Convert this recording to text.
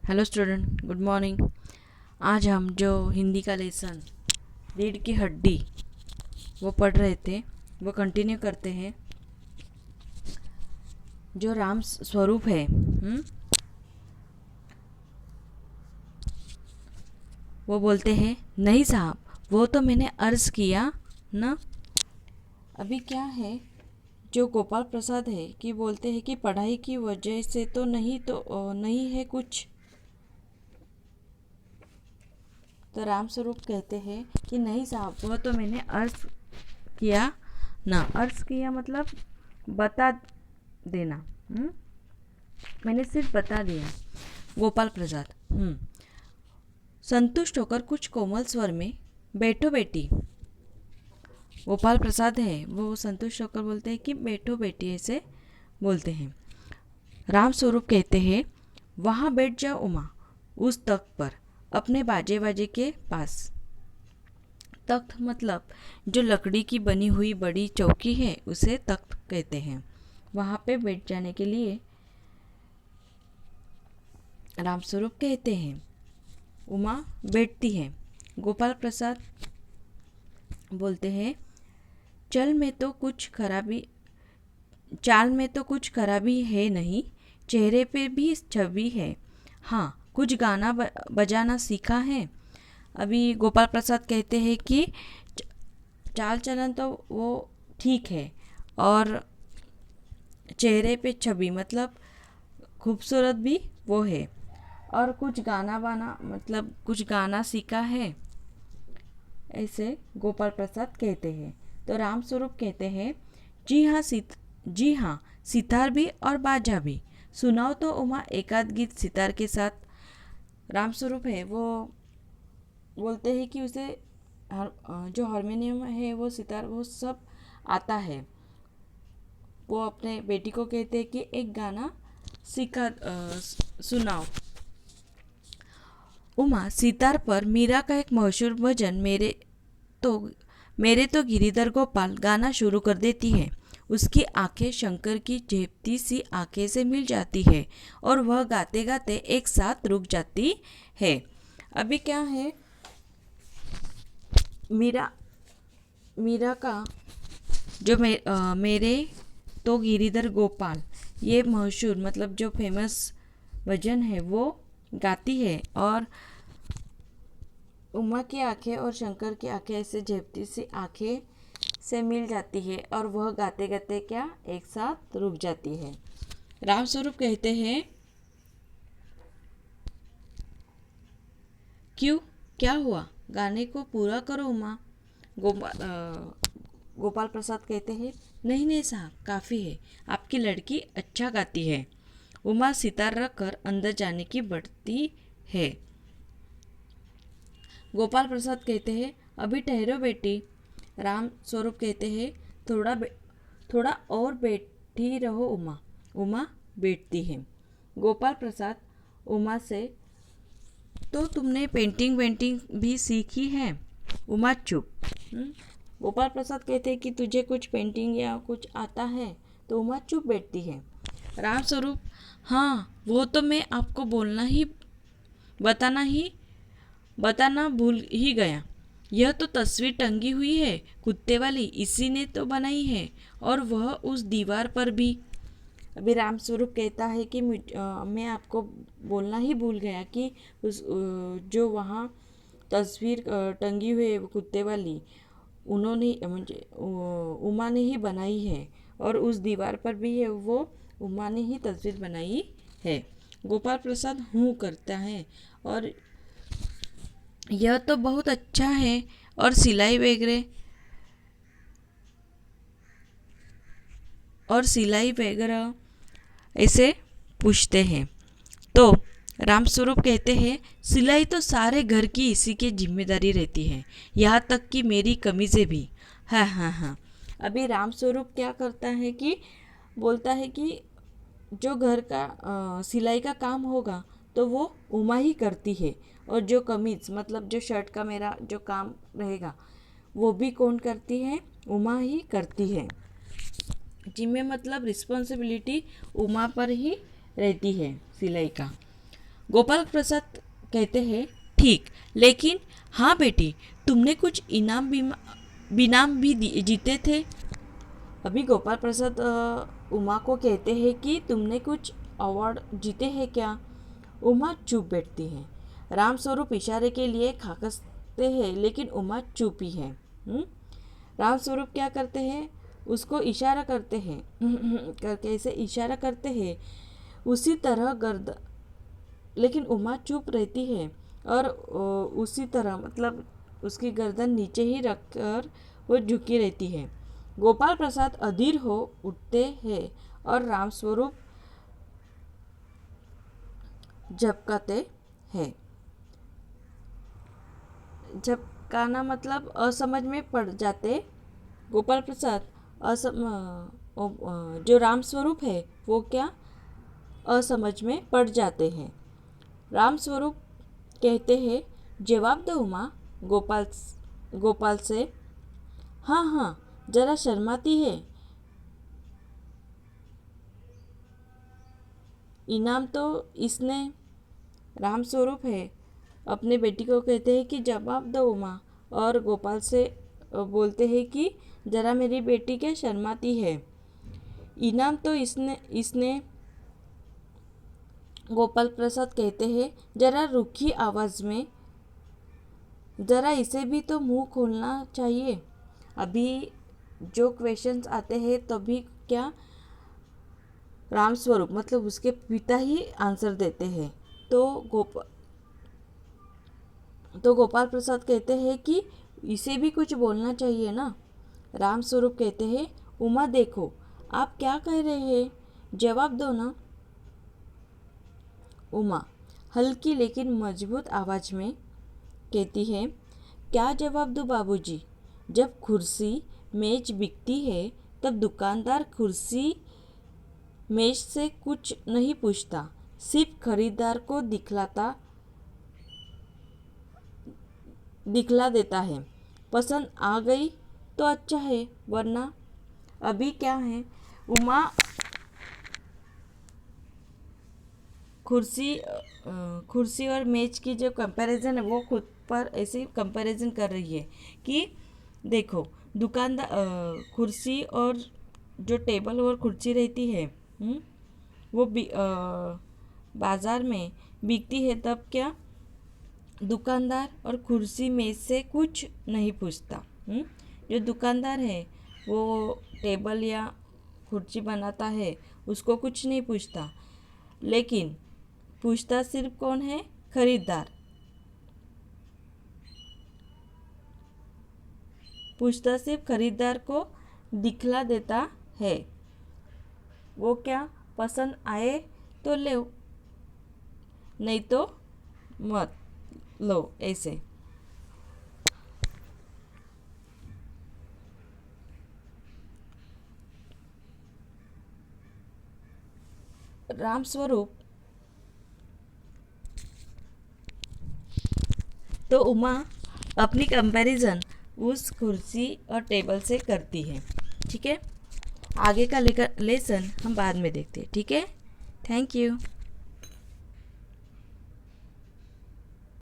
Hello student, good morning. आज हम जो हिंदी का लेसन रीढ़ की हड्डी वो पढ़ रहे थे वो कंटिन्यू करते हैं। जो राम स्वरूप है वो बोलते हैं, नहीं साहब, वो तो मैंने अर्ज़ किया ना। अभी क्या है, जो गोपाल प्रसाद है कि बोलते हैं कि पढ़ाई की वजह से तो नहीं है कुछ। तो राम स्वरूप कहते हैं कि नहीं साहब, वो तो मैंने अर्ज़ किया ना। अर्ज़ किया मतलब बता देना। मैंने सिर्फ बता दिया। गोपाल प्रसाद संतुष्ट होकर कुछ कोमल स्वर में, बैठो बेटी। गोपाल प्रसाद है वो संतुष्ट होकर बोलते हैं कि बैठो बेटी, ऐसे बोलते हैं। राम स्वरूप कहते हैं, वहाँ बैठ जाओ उमा, उस तख्त पर, अपने बाजे बाजे के पास। तख्त मतलब जो लकड़ी की बनी हुई बड़ी चौकी है उसे तख्त कहते हैं। वहाँ पे बैठ जाने के लिए रामस्वरूप कहते हैं। उमा बैठती है। गोपाल प्रसाद बोलते हैं, चाल में तो कुछ खराबी है नहीं, चेहरे पे भी छवि है। हाँ, कुछ गाना बजाना सीखा है। अभी गोपाल प्रसाद कहते हैं कि चाल चलन तो वो ठीक है, और चेहरे पे छवि मतलब खूबसूरत भी वो है, और कुछ गाना बाना मतलब कुछ गाना सीखा है, ऐसे गोपाल प्रसाद कहते हैं। तो राम स्वरूप कहते हैं, जी हाँ, सितार भी और बाजा भी। सुनाओ तो उमा एकाध गीत सितार के साथ। राम स्वरूप है वो बोलते हैं कि उसे जो हारमोनियम है वो सितार वो सब आता है। वो अपने बेटी को कहते हैं कि एक गाना सुनाओ। उमा सितार पर मीरा का एक मशहूर भजन मेरे तो गिरिधर गोपाल गाना शुरू कर देती है। उसकी आंखें शंकर की झेपती सी आंखें से मिल जाती है और वह गाते गाते एक साथ रुक जाती है। अभी क्या है, मीरा का जो मेरे तो गिरिधर गोपाल, ये मशहूर मतलब जो फेमस भजन है वो गाती है, और उमा की आंखें और शंकर की आंखें ऐसे झपटी सी आंखें से मिल जाती है और वह गाते गाते क्या एक साथ रुक जाती है। राम स्वरूप कहते हैं, क्यों, क्या हुआ, गाने को पूरा करो उमा। गोपाल प्रसाद कहते हैं, नहीं नहीं साहब, काफ़ी है, आपकी लड़की अच्छा गाती है। उमा सितार रख कर अंदर जाने की बढ़ती है। गोपाल प्रसाद कहते हैं, अभी ठहरो बेटी। राम स्वरूप कहते हैं, थोड़ा और बैठी रहो उमा। उमा बैठती है। गोपाल प्रसाद उमा से, तो तुमने पेंटिंग वेंटिंग भी सीखी है? उमा चुप। गोपाल प्रसाद कहते हैं कि तुझे कुछ पेंटिंग या कुछ आता है? तो उमा चुप बैठती है। राम स्वरूप, हाँ, वो तो मैं आपको बताना भूल ही गया। यह तो तस्वीर टंगी हुई है कुत्ते वाली, इसी ने तो बनाई है, और वह उस दीवार पर भी। अभी राम स्वरूप कहता है कि मैं आपको बोलना ही भूल गया कि जो वहाँ तस्वीर टंगी हुई है कुत्ते वाली, उन्होंने मुझे उमा ने ही बनाई है, और उस दीवार पर भी है वो उमा ने ही तस्वीर बनाई है। गोपाल प्रसाद करता है, और यह तो बहुत अच्छा है, और सिलाई वगैरह ऐसे पूछते हैं। तो रामस्वरूप कहते हैं, सिलाई तो सारे घर की इसी की जिम्मेदारी रहती है, यहाँ तक कि मेरी कमीज़ें भी। हाँ हाँ हाँ। अभी रामस्वरूप क्या करता है कि बोलता है कि जो घर का सिलाई का काम होगा तो वो उमा ही करती है, और जो कमीज़ मतलब जो शर्ट का मेरा जो काम रहेगा वो भी कौन करती है? उमा ही करती है। जिम्मे मतलब रिस्पॉन्सिबिलिटी उमा पर ही रहती है सिलाई का। गोपाल प्रसाद कहते हैं ठीक, लेकिन हाँ बेटी, तुमने कुछ इनाम भी जीते थे। अभी गोपाल प्रसाद उमा को कहते हैं कि तुमने कुछ अवार्ड जीते हैं क्या। उमा चुप बैठती है। राम स्वरूप इशारे के लिए खाकसते हैं, लेकिन उमा चुप ही है। राम स्वरूप क्या करते हैं, उसको इशारा करते हैं करके ऐसे इशारा करते हैं, उसी तरह लेकिन उमा चुप रहती है और उसी तरह मतलब उसकी गर्दन नीचे ही रखकर वो झुकी रहती है। गोपाल प्रसाद अधीर हो उठते हैं और राम स्वरूप झपकाते हैं। झपकाना मतलब असमझ में पड़ जाते। गोपाल प्रसाद जो राम स्वरूप है वो क्या असमझ में पड़ जाते हैं। राम स्वरूप कहते हैं जवाब दो उमा। गोपाल से हाँ हाँ जरा शर्माती है। इनाम तो इसने। राम स्वरूप है अपने बेटी को कहते हैं कि जवाब दो उमा, और गोपाल से बोलते हैं कि जरा मेरी बेटी क्या शर्माती है। इनाम तो इसने गोपाल प्रसाद कहते हैं जरा रूखी आवाज़ में, ज़रा इसे भी तो मुंह खोलना चाहिए। अभी जो क्वेश्चंस आते हैं तभी क्या राम स्वरूप मतलब उसके पिता ही आंसर देते हैं। तो गोपाल प्रसाद कहते हैं कि इसे भी कुछ बोलना चाहिए ना। राम स्वरूप कहते हैं उमा देखो आप क्या कह रहे हैं, जवाब दो ना। उमा हल्की लेकिन मजबूत आवाज़ में कहती है क्या जवाब दूँ बाबूजी, जब कुर्सी मेज बिकती है तब दुकानदार कुर्सी मेज से कुछ नहीं पूछता, सिर्फ खरीदार को दिखला देता है। पसंद आ गई तो अच्छा है, वरना अभी क्या है। उमा कुर्सी और मेज की जो कंपैरिजन है वो खुद पर ऐसे कंपैरिजन कर रही है कि देखो दुकानदार कुर्सी और जो टेबल और कुर्सी रहती है वो बाज़ार में बिकती है, तब क्या दुकानदार और कुर्सी मेज से कुछ नहीं पूछता। जो दुकानदार है वो टेबल या कुर्सी बनाता है उसको कुछ नहीं पूछता, लेकिन पूछता सिर्फ कौन है, खरीदार। पूछता सिर्फ खरीदार को दिखला देता है। वो क्या पसंद आए तो ले, नहीं तो मत लो, ऐसे। राम स्वरूप तो उमा अपनी कंपैरिजन उस कुर्सी और टेबल से करती है। ठीक है, आगे का लेसन हम बाद में देखते हैं। ठीक है, थैंक यू।